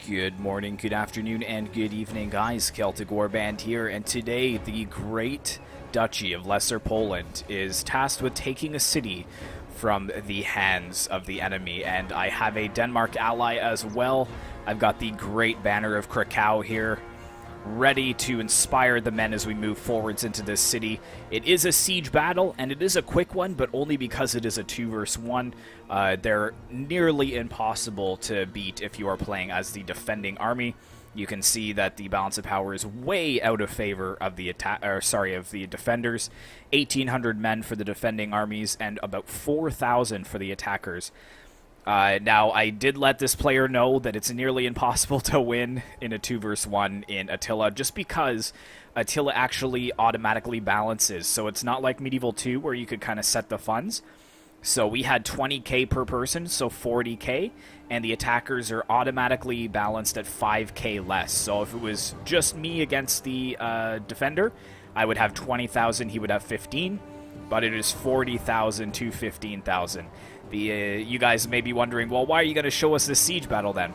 Good morning, good afternoon, and good evening, guys. Celtic Warband here, and today the great Duchy of Lesser Poland is tasked with taking a city from the hands of the enemy, and I have a Denmark ally as well. I've got the great banner of KRAKOW here, ready to inspire the men as we move forwards into this city. It is a siege battle, and it is a quick one, but only because it is a 2 versus 1. They're nearly impossible to beat if you are playing as the defending army. You can see that the balance of power is way out of favor of the of the defenders. 1,800 men for the defending armies and about 4,000 for the attackers. Now, I did let this player know that it's nearly impossible to win in a 2 versus 1 in Attila, just because Attila actually automatically balances. So it's not like Medieval 2 where you could kind of set the funds. So we had 20k per person, so 40k, and the attackers are automatically balanced at 5k less. So if it was just me against the defender, I would have 20,000, he would have 15, but it is 40,000 to 15,000. You guys may be wondering, well, why are you going to show us this siege battle then?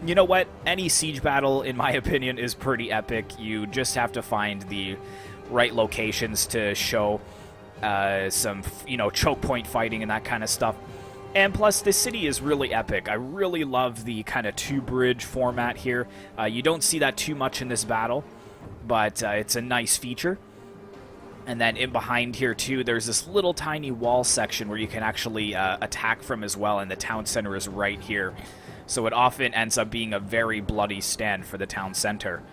You know what? Any siege battle, in my opinion, is pretty epic. You just have to find the right locations to show some, choke point fighting and that kind of stuff. And plus, this city is really epic. I really love the kind of two-bridge format here. You don't see that too much in this battle, but it's a nice feature. And then in behind here, too, there's this little tiny wall section where you can actually attack from as well, and the town center is right here. So it often ends up being a very bloody stand for the town center.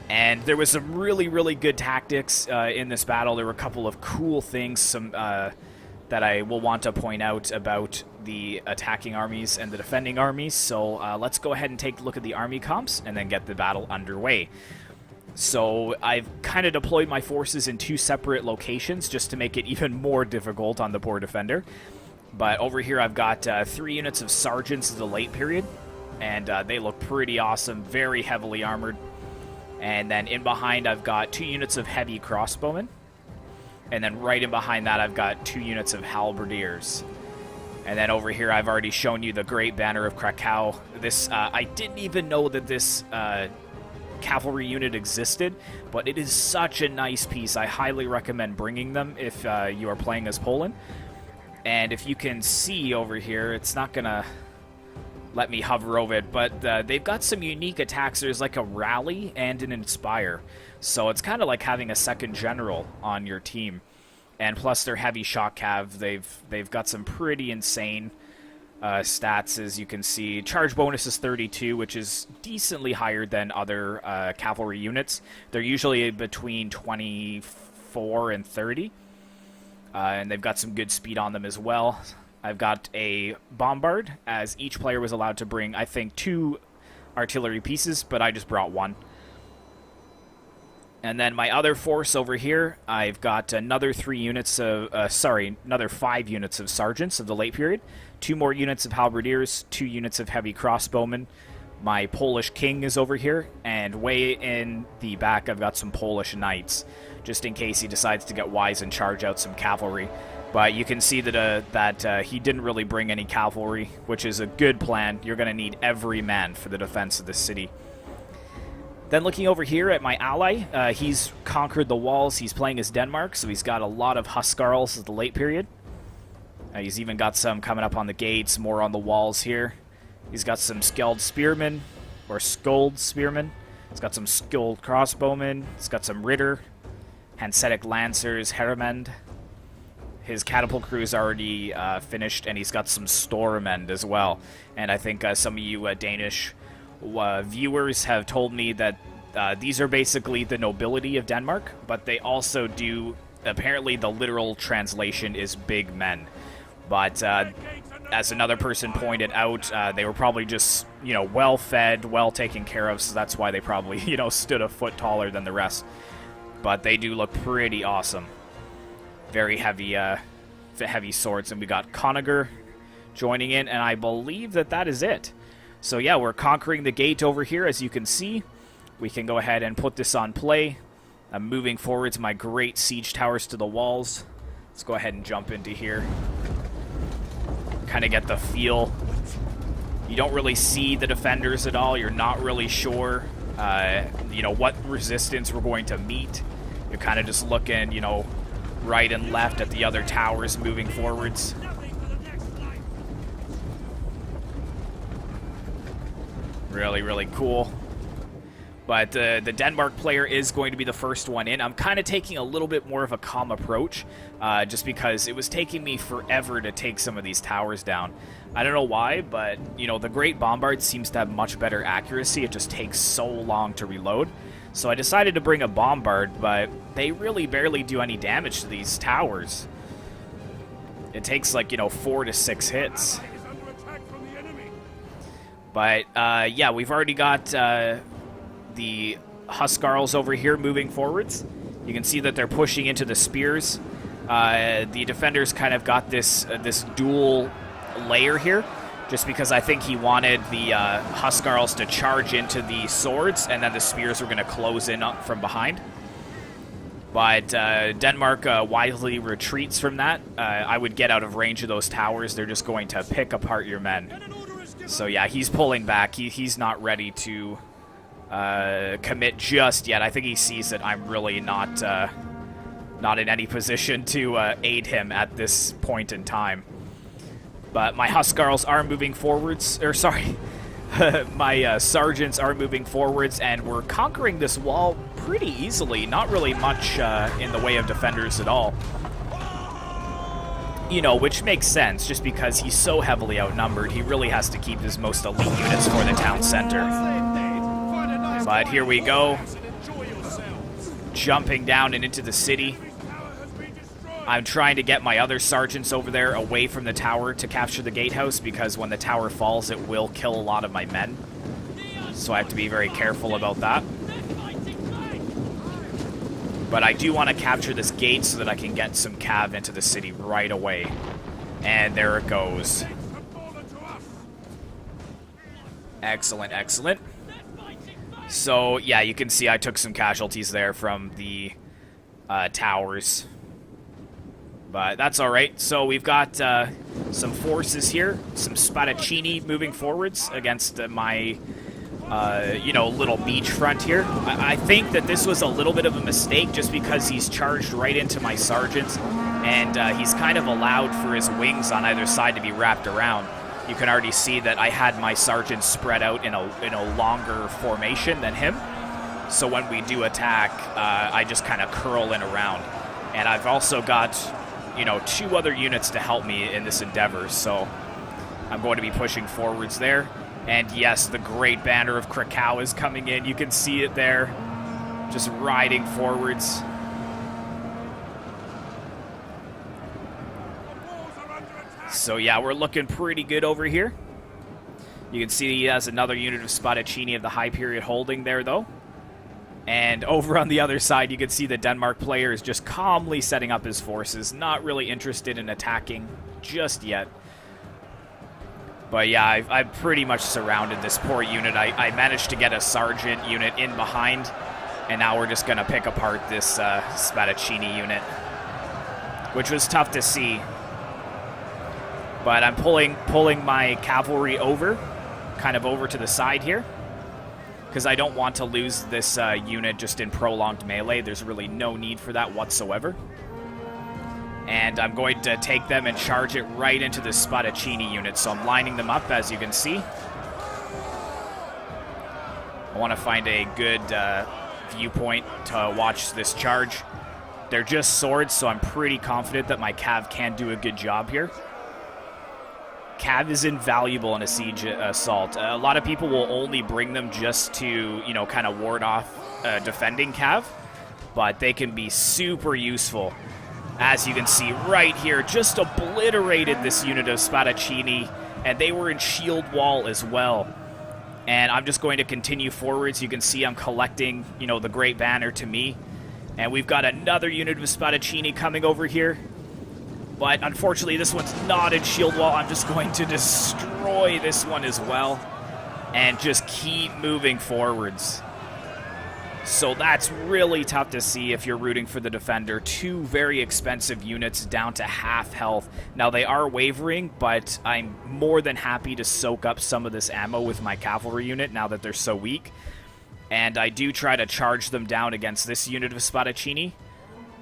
And there was some really, really good tactics in this battle. There were a couple of cool things that I will want to point out about the attacking armies and the defending armies. So let's go ahead and take a look at the army comps and then get the battle underway. So I've kind of deployed my forces in 2 separate locations just to make it even more difficult on the poor defender. But over here I've got 3 units of sergeants of the late period, and they look pretty awesome, very heavily armored. And then in behind I've got 2 units of heavy crossbowmen. And then right in behind that I've got 2 units of halberdiers. And then over here I've already shown you the great banner of KRAKOW. This, I didn't even know that this cavalry unit existed, but it is such a nice piece. I highly recommend bringing them if you are playing as Poland. And if you can see over here, it's not gonna let me hover over it, but they've got some unique attacks. There's like a rally and an inspire, so it's kind of like having a second general on your team. And plus their heavy shock cav, they've got some pretty insane stats, as you can see. Charge bonus is 32, which is decently higher than other cavalry units. They're usually between 24 and 30, and they've got some good speed on them as well. I've got a bombard, as each player was allowed to bring, I think, 2 artillery pieces, but I just brought 1. And then my other force over here, I've got another 3 units of, another 5 units of sergeants of the late period, 2 more units of halberdiers, 2 units of heavy crossbowmen. My Polish king is over here, and way in the back I've got some Polish knights, just in case he decides to get wise and charge out some cavalry. But you can see that he didn't really bring any cavalry, which is a good plan. You're going to need every man for the defense of the city. Then looking over here at my ally, he's conquered the walls. He's playing as Denmark, so he's got a lot of Huscarls at the late period. He's even got some coming up on the gates, more on the walls here. He's got some skilled spearmen, or skold spearmen. He's got some skilled crossbowmen. He's got some Ritter, Hanseatic lancers, Heremend. His catapult crew is already finished, and he's got some Stormend as well. And I think some of you Danish viewers have told me that these are basically the nobility of Denmark, but they also do, apparently the literal translation is big men. But as another person pointed out, they were probably just, well fed, well taken care of, so that's why they probably, stood a foot taller than the rest. But they do look pretty awesome. Very heavy, heavy swords, and we got Conager joining in, and I believe that is it. So yeah, we're conquering the gate over here, as you can see. We can go ahead and put this on play. I'm moving forwards my great siege towers to the walls. Let's go ahead and jump into here. Kind of get the feel You don't really see the defenders at all. You're not really sure, you know, what resistance we're going to meet. You're kind of just looking, you know, right and left at the other towers moving forwards. Really, really cool. But the Denmark player is going to be the first one in. I'm kind of taking a little bit more of a calm approach, just because it was taking me forever to take some of these towers down. I don't know why, but, you know, the Great Bombard seems to have much better accuracy. It just takes so long to reload. So I decided to bring a Bombard, but they really barely do any damage to these towers. It takes, like, you know, 4 to 6 hits. But, yeah, we've already got the Huskarls over here moving forwards. You can see that they're pushing into the spears. The defenders kind of got this dual layer here, just because I think he wanted the Huskarls to charge into the swords, and then the spears were going to close in from behind. But Denmark wisely retreats from that. I would get out of range of those towers. They're just going to pick apart your men. So yeah, he's pulling back. He's not ready to commit just yet. I think he sees that I'm really not in any position to aid him at this point in time. But my Huskarls are moving forwards, or sorry, my sergeants are moving forwards, and we're conquering this wall pretty easily. Not really much in the way of defenders at all. You know, which makes sense, just because he's so heavily outnumbered, he really has to keep his most elite units for the town center. But here we go, jumping down and into the city. I'm trying to get my other sergeants over there away from the tower to capture the gatehouse, because when the tower falls, it will kill a lot of my men. So I have to be very careful about that. But I do want to capture this gate so that I can get some cav into the city right away. And there it goes. Excellent, excellent. So, yeah, you can see I took some casualties there from the towers. But that's alright. So we've got some forces here, some Spadaccini moving forwards against my, you know, little beach front here. I think that this was a little bit of a mistake, just because he's charged right into my sergeants, and he's kind of allowed for his wings on either side to be wrapped around. You can already see that I had my sergeants spread out in a longer formation than him. So when we do attack, I just kind of curl in around. And I've also got, you know, 2 other units to help me in this endeavor, so I'm going to be pushing forwards there. And yes, the great banner of KRAKOW is coming in. You can see it there, just riding forwards. So yeah, we're looking pretty good over here. You can see he has another unit of Spadaccini of the High Period holding there, though. And over on the other side, you can see the Denmark player is just calmly setting up his forces, not really interested in attacking just yet. But yeah, I've pretty much surrounded this poor unit. I managed to get a sergeant unit in behind, and now we're just going to pick apart this Spadaccini unit, which was tough to see. But I'm pulling my cavalry over, kind of over to the side here, because I don't want to lose this unit just in prolonged melee. There's really no need for that whatsoever. And I'm going to take them and charge it right into the Spadaccini unit. So I'm lining them up, as you can see. I want to find a good viewpoint to watch this charge. They're just swords, so I'm pretty confident that my cav can do a good job here. Cav is invaluable in a siege assault. A lot of people will only bring them just to, you know, kind of ward off defending cav, but they can be super useful. As you can see right here, just obliterated this unit of Spadaccini, and they were in shield wall as well. And I'm just going to continue forwards. You can see I'm collecting, you know, the Great Banner to me. And we've got another unit of Spadaccini coming over here. But unfortunately, this one's not in shield wall. I'm just going to destroy this one as well and just keep moving forwards. So that's really tough to see if you're rooting for the defender. Two very expensive units down to half health. Now, they are wavering, but I'm more than happy to soak up some of this ammo with my cavalry unit now that they're so weak. And I do try to charge them down against this unit of Spadaccini.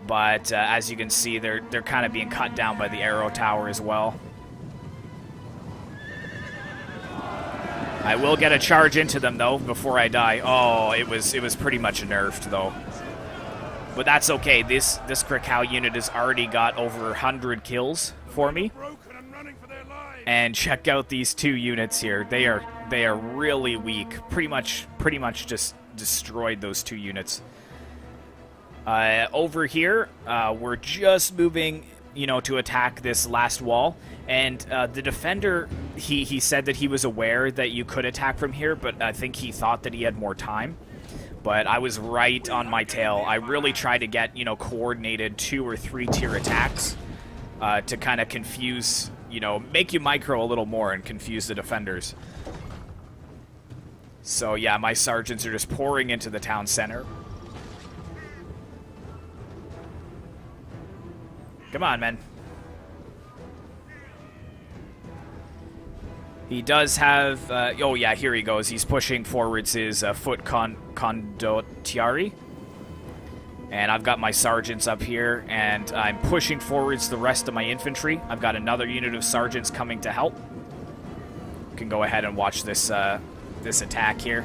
But as you can see, they're kind of being cut down by the arrow tower as well. I will get a charge into them, though, before I die. Oh, it was pretty much nerfed, though. But that's okay. This KRAKOW unit has already got over 100 kills for me. And check out these two units here. They are really weak. Pretty much just destroyed those two units. Over here, we're just moving, to attack this last wall. And the defender, he said that he was aware that you could attack from here, but I think he thought that he had more time. But I was right on my tail. I really tried to get, coordinated 2 or 3 tier attacks to kind of confuse, make you micro a little more and confuse the defenders. So yeah, my sergeants are just pouring into the town center. Come on, man. He does have... oh, yeah, here he goes. He's pushing forwards his foot condottieri. And I've got my sergeants up here, and I'm pushing forwards the rest of my infantry. I've got another unit of sergeants coming to help. You can go ahead and watch this, this attack here.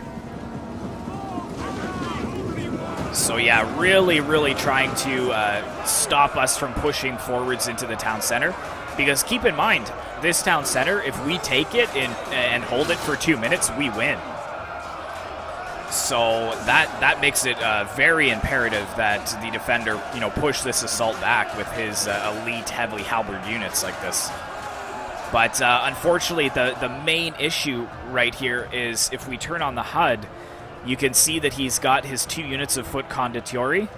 So yeah, really trying to stop us from pushing forwards into the town center. Because keep in mind, this town center, if we take it and hold it for 2 minutes, we win. So that makes it very imperative that the defender, push this assault back with his elite heavily halberd units like this. But unfortunately, the main issue right here is if we turn on the HUD, you can see that he's got his 2 units of foot condottieri,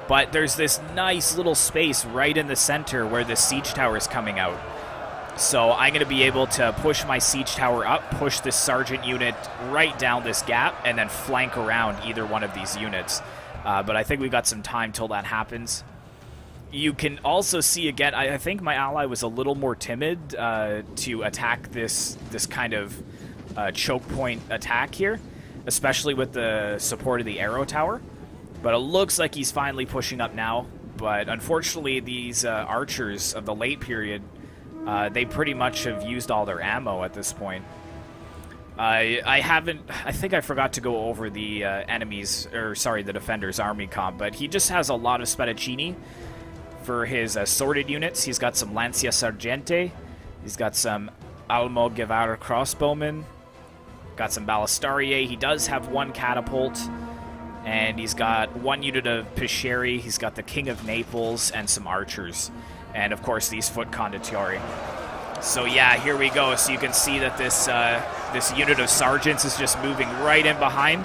but there's this nice little space right in the center where the siege tower is coming out. So I'm going to be able to push my siege tower up, push this sergeant unit right down this gap, and then flank around either one of these units. But I think we've got some time till that happens. You can also see, again, I think my ally was a little more timid to attack this kind of choke point attack here, especially with the support of the arrow tower. But it looks like he's finally pushing up now. But unfortunately, these archers of the late period, they pretty much have used all their ammo at this point. I think I forgot to go over the the defender's army comp, but he just has a lot of Spadaccini for his sworded units. He's got some Lancia Sargente, he's got some Almogevar crossbowmen, got some Ballistariae, he does have 1 catapult, and he's got 1 unit of Piscieri, he's got the King of Naples, and some archers. And of course these foot condottieri. So yeah, here we go. So you can see that this unit of sergeants is just moving right in behind,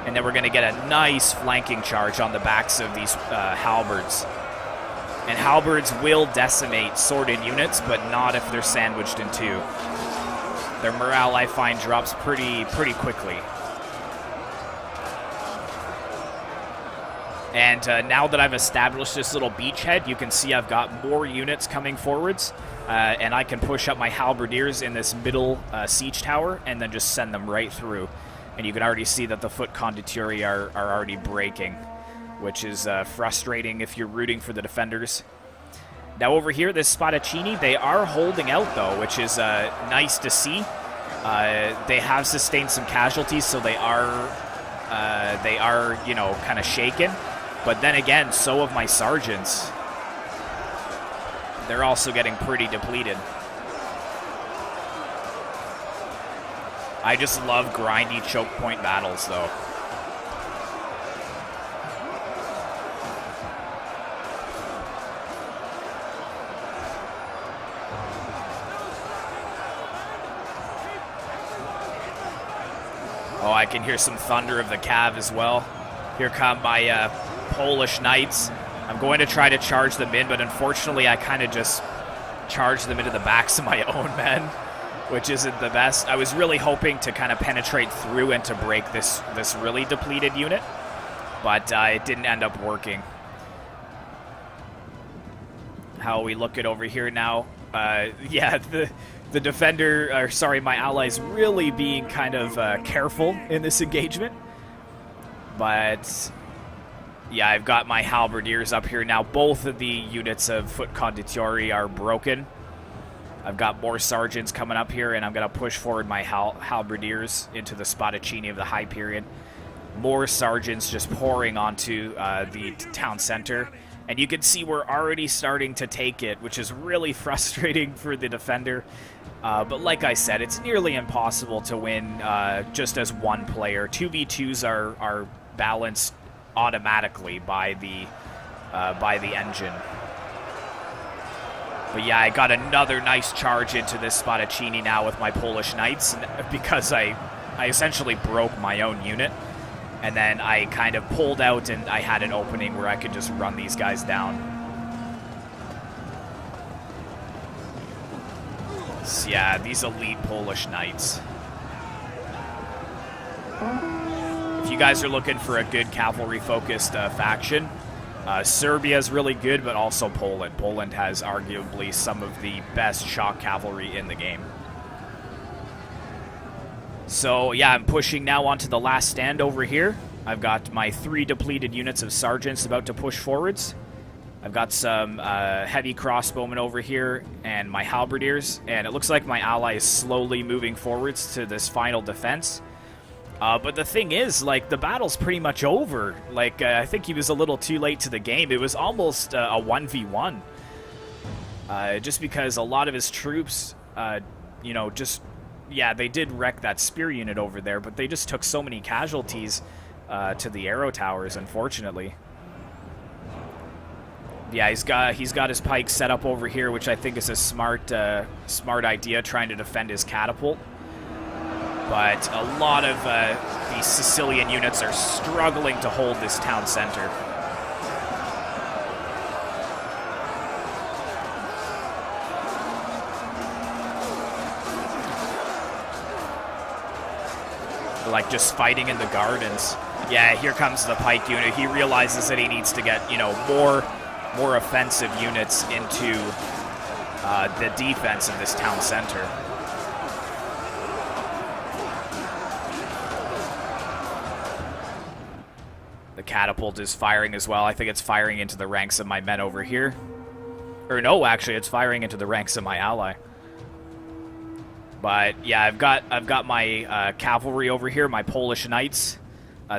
and then we're going to get a nice flanking charge on the backs of these halberds. And halberds will decimate sworded units, but not if they're sandwiched in 2. Their morale, I find, drops pretty quickly. And now that I've established this little beachhead, you can see I've got more units coming forwards, and I can push up my halberdiers in this middle siege tower and then just send them right through. And you can already see that the foot condottieri are already breaking, which is frustrating if you're rooting for the defenders. Now over here, this Spadaccini, they are holding out though, which is nice to see. They have sustained some casualties, so they are kind of shaken. But then again, so have my sergeants. They're also getting pretty depleted. I just love grindy choke point battles, though. Oh, I can hear some thunder of the cav as well. Here come my Polish knights. I'm going to try to charge them in, but unfortunately I kind of just charged them into the backs of my own men. which isn't the best. I was really hoping to kind of penetrate through and to break this really depleted unit, but it didn't end up working. How we look at over here now, yeah, the defender, or sorry, my allies really being kind of careful in this engagement. But yeah, I've got my halberdiers up here now. Both of the units of foot condottieri are broken. I've got more sergeants coming up here, and I'm going to push forward my halberdiers into the Spadaccini of the Hyperion. More sergeants just pouring onto the town center. And you can see we're already starting to take it, which is really frustrating for the defender. But like I said, it's nearly impossible to win just as one player. 2v2s are balanced automatically by the engine. But yeah, I got another nice charge into this Spadaccini now with my Polish Knights, because I essentially broke my own unit. And then I kind of pulled out, and I had an opening where I could just run these guys down. So yeah, these elite Polish Knights. If you guys are looking for a good cavalry-focused faction, Serbia is really good, but also Poland. Poland has arguably some of the best shock cavalry in the game. So yeah, I'm pushing now onto the last stand over here. I've got my 3 depleted units of sergeants about to push forwards. I've got some heavy crossbowmen over here and my halberdiers, and it looks like my ally is slowly moving forwards to this final defense. But the thing is, like, the battle's pretty much over. Like, I think he was a little too late to the game. It was almost a 1v1. Just because a lot of his troops, you know, just... Yeah, they did wreck that spear unit over there, but they just took so many casualties to the arrow towers, unfortunately. Yeah, he's got his pike set up over here, which I think is a smart idea, trying to defend his catapult. But a lot of the Sicilian units are struggling to hold this town center. Like just fighting in the gardens. Yeah, here comes the pike unit. He realizes that he needs to get, you know, more offensive units into the defense of this town center. The catapult is firing as well. I think it's firing into the ranks of my men over here. Or no, actually, it's firing into the ranks of my ally. But yeah, I've got my cavalry over here, my Polish Knights.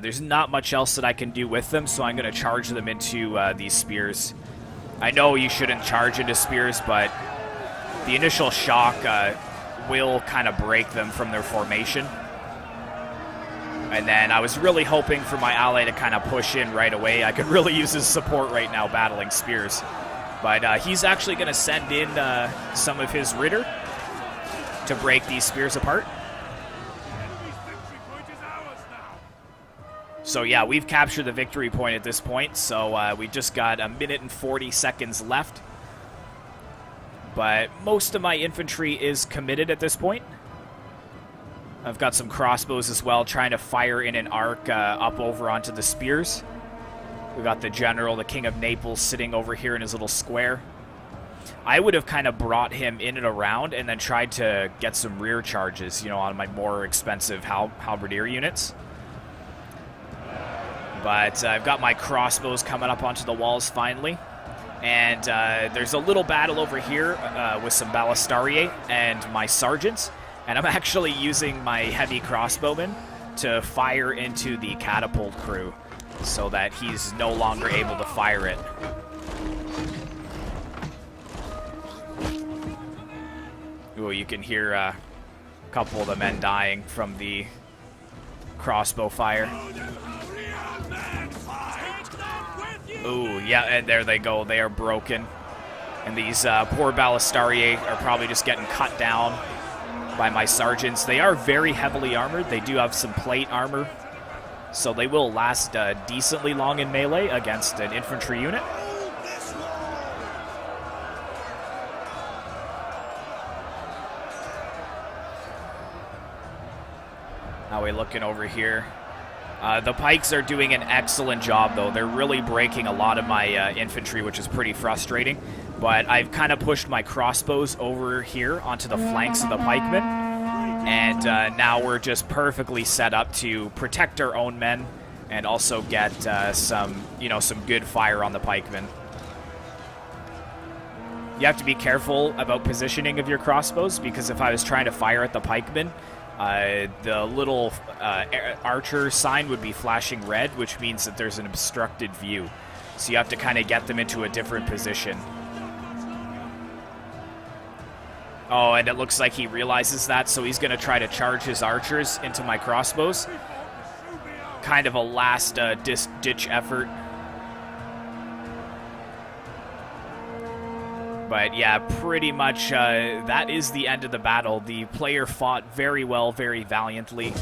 There's not much else that I can do with them, so I'm going to charge them into these spears. I know you shouldn't charge into spears, but the initial shock will kind of break them from their formation. And then I was really hoping for my ally to kind of push in right away. I could really use his support right now battling spears. But he's actually going to send in some of his Ritter to break these spears apart. So yeah, we've captured the victory point at this point, so we just got 1 minute and 40 seconds left. But most of my infantry is committed at this point. I've got some crossbows as well, trying to fire in an arc up over onto the spears. We got the general, the King of Naples, sitting over here in his little square. I would have kind of brought him in and around and then tried to get some rear charges, you know, on my more expensive halberdier units. But I've got my crossbows coming up onto the walls finally. And there's a little battle over here with some ballistariae and my sergeants. And I'm actually using my heavy crossbowmen to fire into the catapult crew so that he's no longer able to fire it. Ooh, you can hear a couple of the men dying from the crossbow fire. Ooh, yeah, and there they go. They are broken. And these poor ballistariae are probably just getting cut down by my sergeants. They are very heavily armored. They do have some plate armor, so they will last decently long in melee against an infantry unit. How are we looking over here? The pikes are doing an excellent job, though. They're really breaking a lot of my infantry, which is pretty frustrating. But I've kind of pushed my crossbows over here onto the flanks of the pikemen. And now we're just perfectly set up to protect our own men and also get some good fire on the pikemen. You have to be careful about positioning of your crossbows, because if I was trying to fire at the pikemen, the little archer sign would be flashing red, which means that there's an obstructed view. So you have to kind of get them into a different position. Oh, and it looks like he realizes that, so he's going to try to charge his archers into my crossbows. Kind of a last ditch effort. But yeah, pretty much that is the end of the battle. The player fought very well, very valiantly,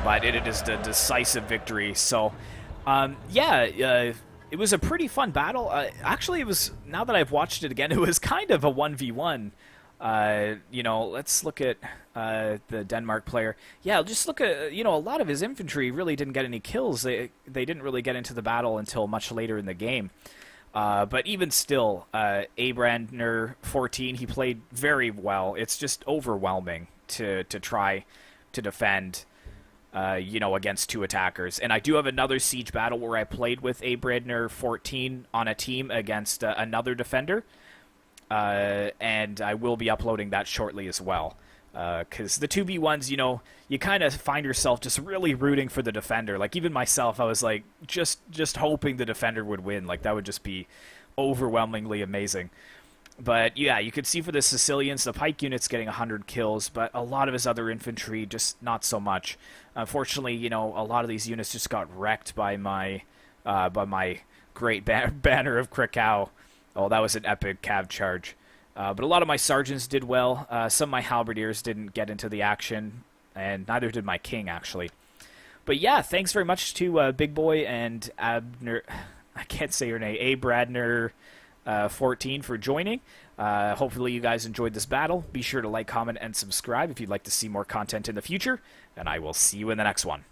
but it is a decisive victory. So, it was a pretty fun battle. Actually, it was, now that I've watched it again, it was kind of a 1v1. Let's look at the Denmark player. Yeah, just look at, a lot of his infantry really didn't get any kills. They didn't really get into the battle until much later in the game. But even still, Abrandner 14, he played very well. It's just overwhelming to try to defend, against two attackers. And I do have another siege battle where I played with Abrandner 14 on a team against another defender. And I will be uploading that shortly as well. Because the 2v1s, you kind of find yourself just really rooting for the defender. Like, even myself, I was like, just hoping the defender would win. Like, that would just be overwhelmingly amazing. But, yeah, you could see for the Sicilians, the pike unit's getting 100 kills, but a lot of his other infantry, just not so much. Unfortunately, a lot of these units just got wrecked by my great banner of KRAKOW. Oh, that was an epic cav charge. But a lot of my sergeants did well. Some of my halberdiers didn't get into the action, and neither did my king, actually. But yeah, thanks very much to Big Boy and Abner. I can't say your name. Abradner 14 for joining. Hopefully you guys enjoyed this battle. Be sure to like, comment, and subscribe if you'd like to see more content in the future. And I will see you in the next one.